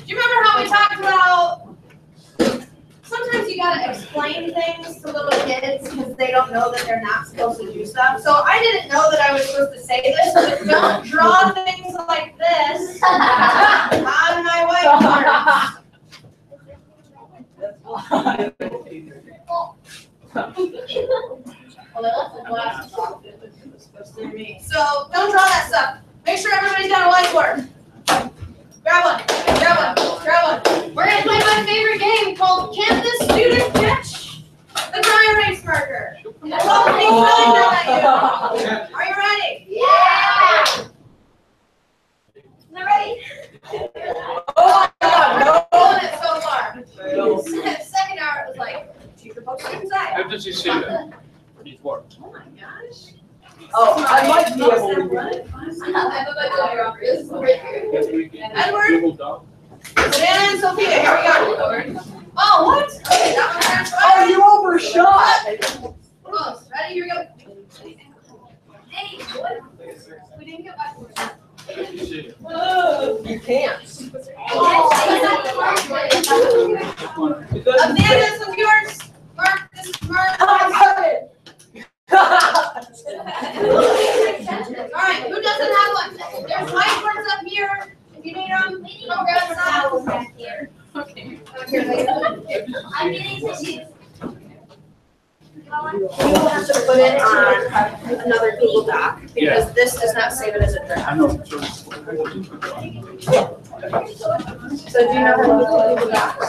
you remember how we talked about sometimes you gotta explain things to little kids because they don't know that they're not supposed to do stuff. So I didn't know that I was supposed to say this, but don't draw things like this on my whiteboard. So don't draw that stuff. Make sure everybody's got a whiteboard. Grab one, grab one, grab one. We're gonna play my favorite game called Can This Student Catch the Dry Erase Marker? That's all the things really good at you. Are you ready? Yeah! Not ready? Oh my God, no! Doing it so far. Second hour, it was like, teacher pokes it inside. How does he see that? Before. Oh my gosh. Oh, I might be able to do it. Edward. Savannah and Sophia, here we go. Oh, what? Okay, that one's Oh, you overshot. close. Ready? Here we go. Hey, what? We didn't get back. You can't. Amanda, some of yours. Mark this. Mark. I got it. All right, who doesn't have one? There's whiteboards up here. If you need them, go grab some. back here. Okay. I'm getting tissues. You will have to put it on another Google Doc because this does not save it as a draft. I know. So do you know how to use Google Docs?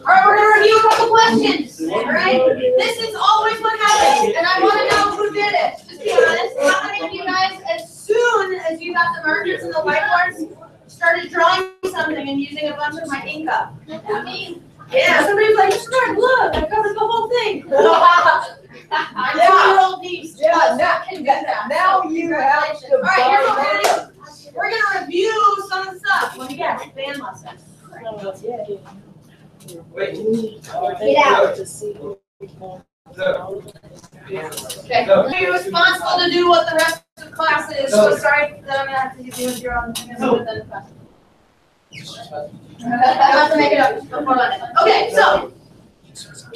All right, we're gonna review a couple questions. All right, this is always what happens, and I want to know who did it. Just be honest. How many of you guys, as soon as you got the markers and the whiteboards, started drawing something and using a bunch of my ink up? Not me. Yeah, somebody's like, "Start, look, I covered the whole thing." I'm a little beast. Yeah, now you have to. All right, here's what we're gonna do. We're gonna review some of the stuff. Let me guess, band lessons. Wait. Get out. Okay, you're responsible to do what the rest of the class is. So sorry that I'm gonna have to do your own. I'm gonna do it then. I'll have to make it up before Monday. Okay, so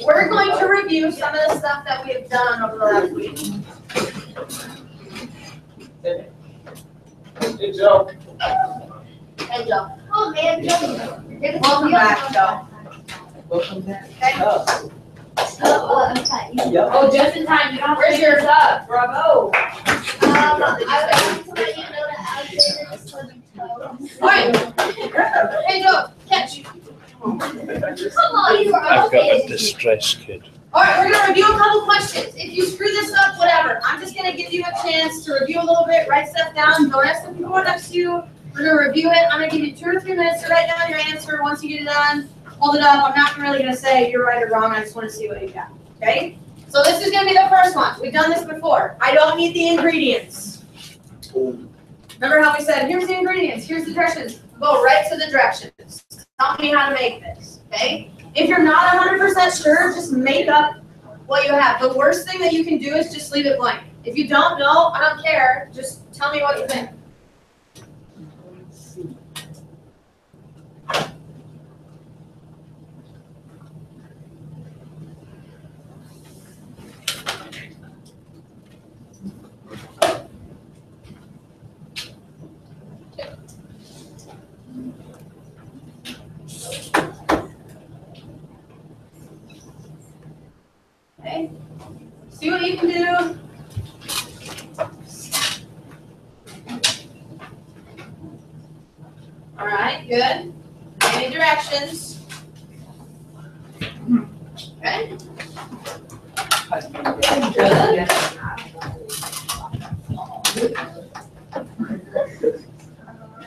we're going to review some of the stuff that we have done over the last week. Hey, Joe. Hey, Joe. Oh, man. Welcome back, Joe. Welcome back. Okay. Oh, I'm cutting. Yep. Oh, just in time. You don't have to make yours up. Bravo. I would like to let you know that Alexander is swimming toes. All right. Hey, Joe, catch. Come on, you are I've got a okay. distressed kid. All right, we're gonna review a couple questions. If you screw this up, whatever. I'm just gonna give you a chance to review a little bit, write stuff down. Don't ask the people next to you. We're gonna review it. I'm gonna give you 2 or 3 minutes to write down your answer. Once you get it done, hold it up. I'm not really gonna say you're right or wrong. I just want to see what you got. Okay? So this is gonna be the first one. We've done this before. I don't need the ingredients. Remember how we said, here's the ingredients, here's the directions. Go right to the directions. Tell me how to make this. Okay? If you're not 100% sure, just make up what you have. The worst thing that you can do is just leave it blank. If you don't know, I don't care. Just tell me what you think. Okay. See what you can do. All right, good. Any directions? Okay. Good.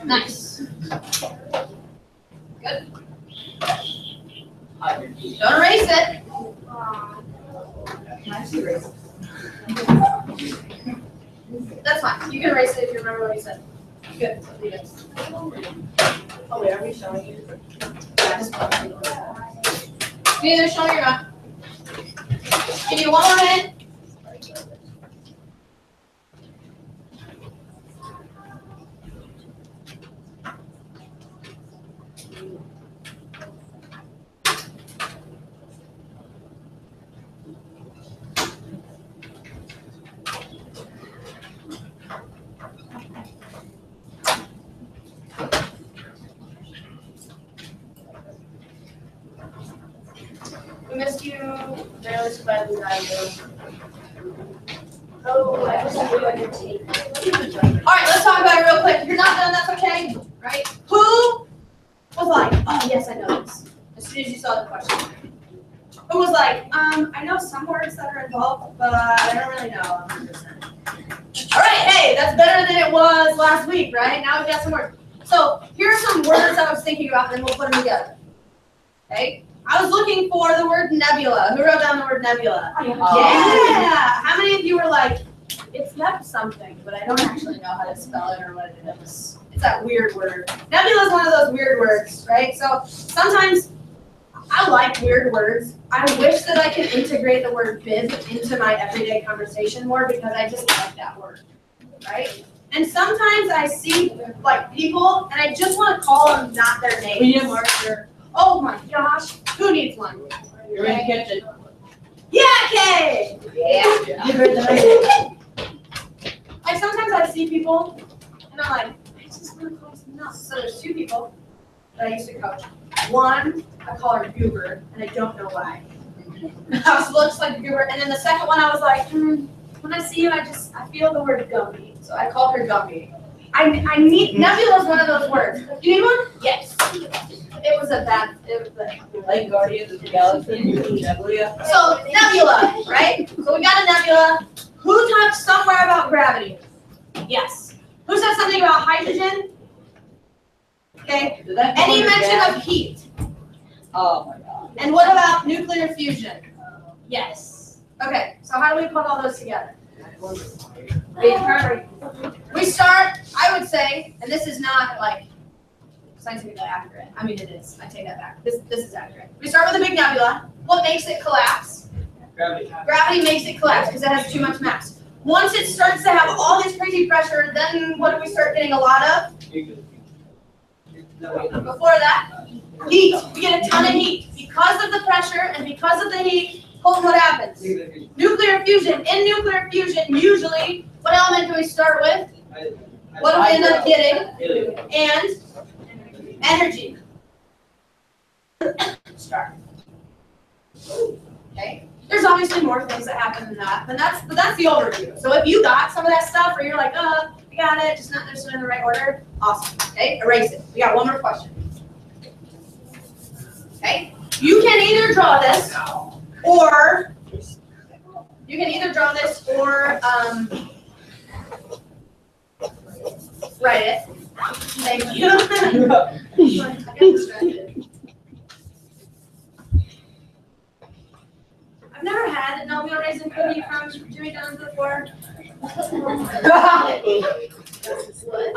Nice. Good. Don't erase it. That's that's fine. You can erase it if you remember what you said. Good. Leave it. Oh, wait, are we showing you? Yeah, just you either show me or not. Give you one more minute. We missed you. Barely survived the dive. Oh, I wish I would have taken. All right, let's talk about it real quick. If you're not done, that's okay, right? Who was like, oh yes, I know this, as soon as you saw the question? Who was like, I know some words that are involved, but I don't really know 100%. All right, hey, that's better than it was last week, right? Now we've got some words. So here are some words I was thinking about, and then we'll put them together. Okay? I was looking for the word nebula. Who wrote down the word nebula? Yeah! How many of you were like, it's neb something, but I don't actually know how to spell it or what it is. It's that weird word. Nebula is one of those weird words, right? So sometimes I like weird words. I wish that I could integrate the word bib into my everyday conversation more because I just like that word, right? And sometimes I see like people and I just want to call them not their name. We need a marker. Oh my gosh, who needs one? You're in the kitchen. Yeah, Kay! Yeah. You heard that. Like sometimes I see people and I'm like, I just want to call some nuts. So there's two people that I used to coach. One, I call her Goober, and I don't know why. She looks like a Goober. And then the second one, I was like, when I see you, I feel the word Gumby. So I called her Gumby. I need, nebula is one of those words. Do you need one? Yes. It was Like Guardians of the Galaxy. Nebula. So nebula, right? So we got a nebula. Who talked somewhere about gravity? Yes. Who said something about hydrogen? Okay. Did that come Any under mention gas? of heat? Oh my god. And what about nuclear fusion? Yes. Okay. So how do we put all those together? We start, I would say, and this is not like scientifically accurate. I mean, it is. I take that back. This is accurate. We start with a big nebula. What makes it collapse? Gravity. Gravity makes it collapse because it has too much mass. Once it starts to have all this crazy pressure, then what do we start getting a lot of? Before that, heat. We get a ton of heat. Because of the pressure and because of the heat, what happens? Nuclear fusion. In nuclear fusion, usually, what element do we start with? What do we end up getting? And energy. Start. Okay. There's obviously more things that happen than that, but that's the overview. So if you got some of that stuff, or you're like, I got it, just not necessarily in the right order, awesome. Okay, erase it. We got one more question. Okay, you can either draw this, or write it. Thank you. I got distracted. I've never had an oatmeal raisin cookie from Jimmy John's before. I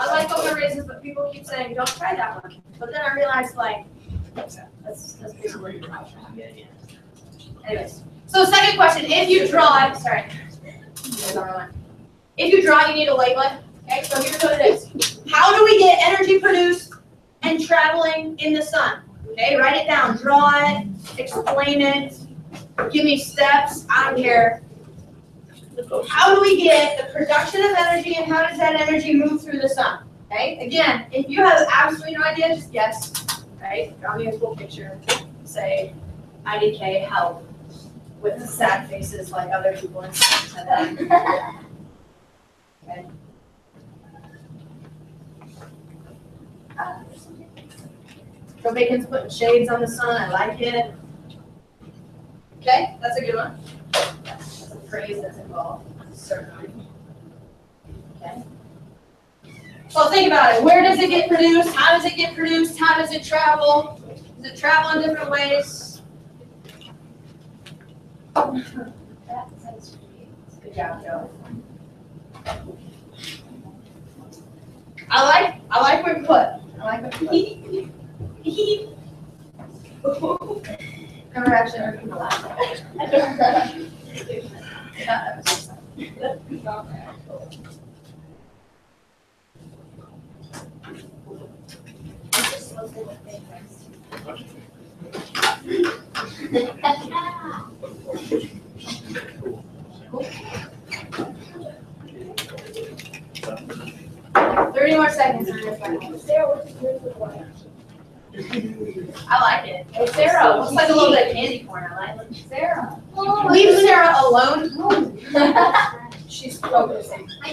like oatmeal raisins, but people keep saying, don't try that one. But then I realized, like, that's basically your option. Anyways, so second question, if you draw it, sorry. If you draw, you need to label it. Okay, so here's what it is. How do we get energy produced and traveling in the sun? Okay, write it down, draw it, explain it, give me steps, I don't care. How do we get the production of energy and how does that energy move through the sun? Okay, again, if you have absolutely no idea, just guess, right? Draw me a cool picture, say IDK help with sad faces like other people in said that. Okay. Joe Bacon's putting shades on the sun, I like it. Okay, that's a good one. That's a phrase that's involved, certainly. Okay. So think about it. Where does it get produced? How does it get produced? How does it travel? Does it travel in different ways? Good job, Joe. I like what you put. I like what Never actually heard people laugh. Thirty more seconds on this one. I like it. Hey, Sarah. Looks like a little bit of candy corn. I like it. Sarah. Leave Sarah alone. She's focusing. I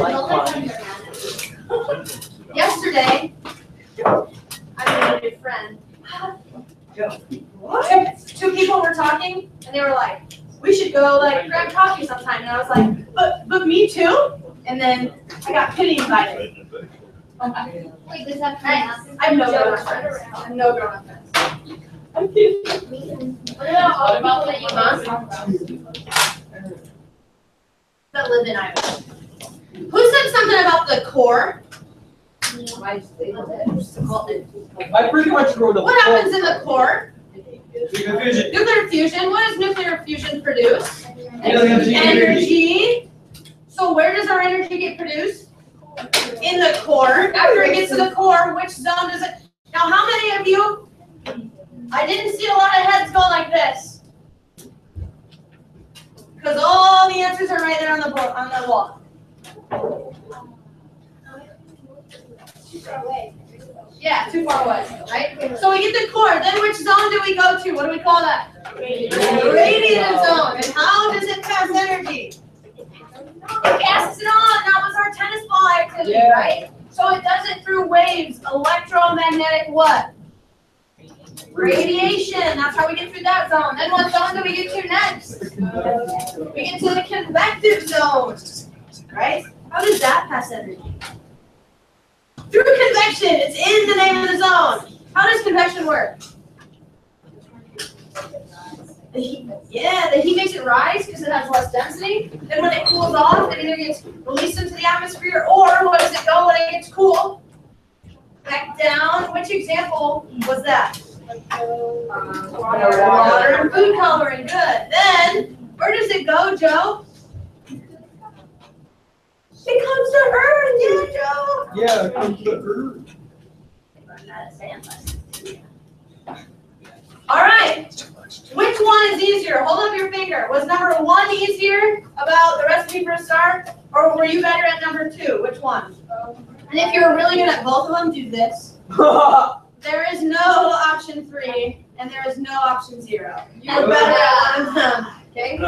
like fun. Yesterday, I made a new friend. Two people were talking, and they were like, "We should go like grab coffee sometime." And I was like, "But me too." And then I got Penny invited. Wait, does that count? I have no grown-up friends. I have no grown-up friends. What about all about that you That live in Iowa. Who said something about the core? I pretty much wrote a What happens in the core? Fusion. Nuclear fusion. What does nuclear fusion produce? Energy. Energy. So where does our energy get produced? In the core. After it gets to the core, which zone does it? Now, how many of you? I didn't see a lot of heads go like this, because all the answers are right there on the board, on the wall. Yeah, too far away, right? So we get the core. Then which zone do we go to? What do we call that? Radiative zone. And how does it pass energy? It passes it on. That was our tennis ball activity, right? So it does it through waves, electromagnetic what? Radiation. That's how we get through that zone. Then what zone do we get to next? We get to the convective zone, right? How does that pass energy? Through convection. It's in the name of the zone. How does convection work? The heat makes it rise because it has less density. Then when it cools off, it either gets released into the atmosphere, or what does it go when it gets cool? Back down. Which example was that? Water and food coloring. Good. Then, where does it go, Joe? It comes to Earth. Yeah, Joe. Yeah, it comes to Earth. All right. Which one is easier? Hold up your finger. Was number 1 easier about the recipe for a star? Or were you better at number 2? Which one? And if you're really good at both of them, do this. There is no option 3, and there is no option 0. You were better at one of them. Okay?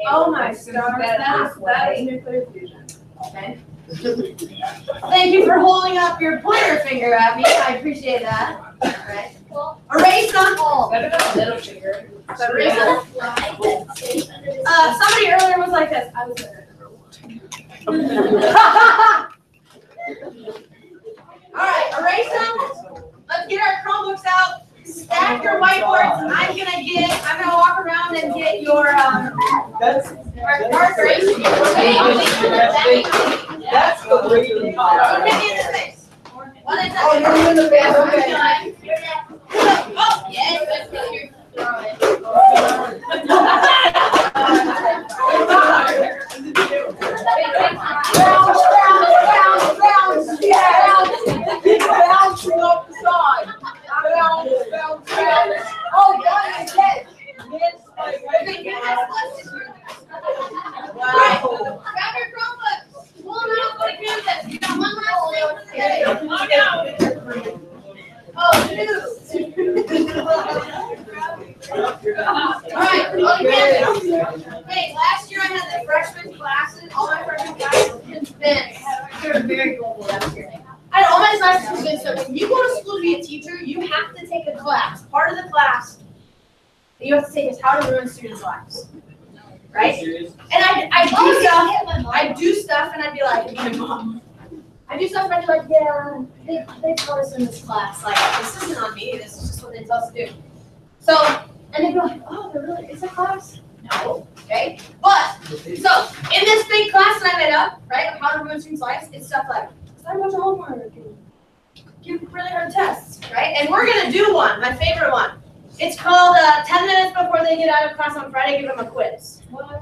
Oh my stars, that is nuclear fusion. Okay? Thank you for holding up your pointer finger at me. I appreciate that. All right. Erase them. Middle finger. Erase them. Somebody earlier was like this. I was there. All right, erase them. Let's get our Chromebooks out. Stack your whiteboards. I'm gonna walk around and get your That's markers. That's the rating. Look at me in the face. One at a time. Oh, you're in the face, okay. Oh, yes. Bouncing off the side. Bounce. Oh, God, yes. Alright, grab your Chromebooks. Pull them out, go to campus. You got one last thing to say. Oh, Alright, go to campus. Hey, last year I had the freshman classes, all my freshman classes were convinced. They were very global last year. I had all my classes convinced that when you go to school to be a teacher, you have to take a class. Part of the class that you have to take is how to ruin students' lives. Right? And I do stuff and I'd be like, my mom. I do stuff and I'd be like, yeah, they taught us in this class. Like, this isn't on me, this is just what they tell us to do. So, and they'd be like, oh, there really is a class? No, okay? But, so, in this big class that I made up, right, of how to remove students' lives, it's stuff like, assign a bunch of homework, and give really hard tests, right? And we're gonna do one, my favorite one. It's called 10 minutes before they get out of class on Friday, give them a quiz. What?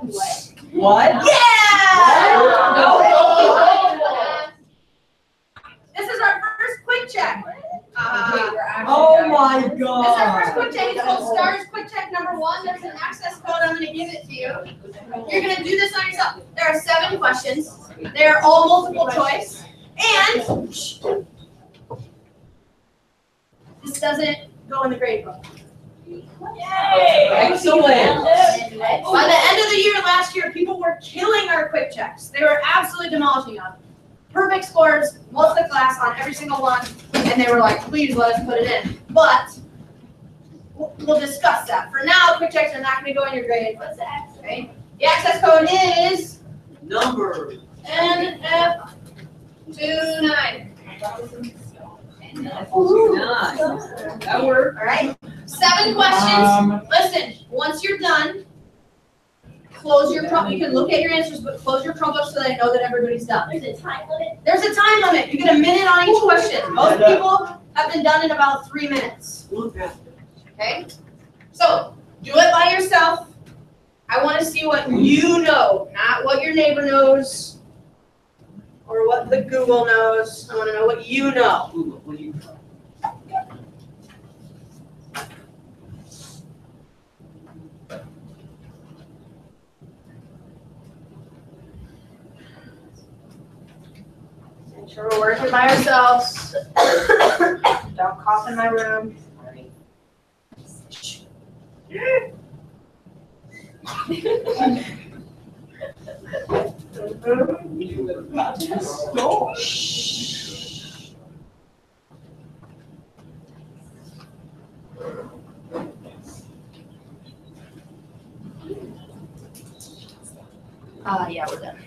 What? Yeah! No. This is our first quick check. Oh my This is our first God. quick check. It's called STARS Quick Check number 1. There's an access code. I'm going to give it to you. You're going to do this on yourself. There are 7 questions. They're all multiple choice. And this doesn't go in the grade book. Excellent. By the end of the year last year, people were killing our quick checks. They were absolutely demolishing them. Perfect scores, most of the class on every single one, and they were like, please let us put it in. But we'll discuss that. For now, quick checks are not going to go in your grade. What's that? Okay. The access code is Number. NF29. That worked. All right. 7 questions. Listen, once you're done, close your Chrome. You can look at your answers, but close your Chromebook so they know that everybody's done. There's a time limit. There's a time limit. You get a minute on each question. Most people have been done in about 3 minutes. Okay? So, do it by yourself. I want to see what you know, not what your neighbor knows or what the Google knows. I want to know what you know. Make sure we're working by ourselves. Don't cough in my room. Yeah, we're done.